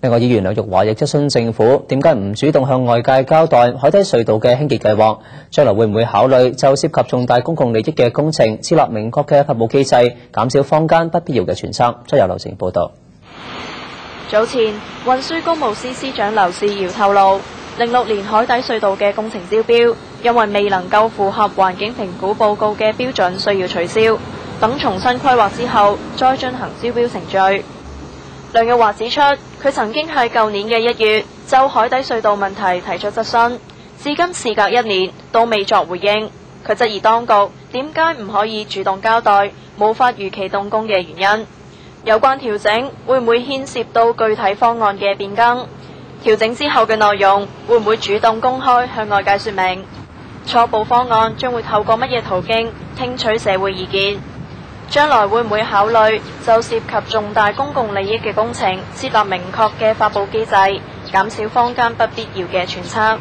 另外，議員梁玉華亦質詢政府點解唔主動向外界交代海底隧道嘅興建計劃，將來會唔會考慮就涉及重大公共利益嘅工程設立明確嘅發布機制，減少坊間不必要嘅揣測。再由劉晴報導。早前，運輸工務司司長劉士堯透露，06年海底隧道嘅工程招標，因為未能夠符合環境評估報告嘅標準，需要取消，等重新規劃之後再進行招標程序。梁玉華指出，佢曾經喺舊年嘅1月就海底隧道問題提出質詢，至今事隔1年都未作回應。佢質疑當局點解唔可以主動交代無法如期動工嘅原因，有關調整會唔會牽涉到具體方案嘅變更？調整之後嘅內容會唔會主動公開向外界說明？初步方案將會透過乜嘢途徑聽取社會意見？將來會唔會考慮就涉及重大公共利益嘅工程設立明確嘅發布機制，減少坊間不必要嘅揣測？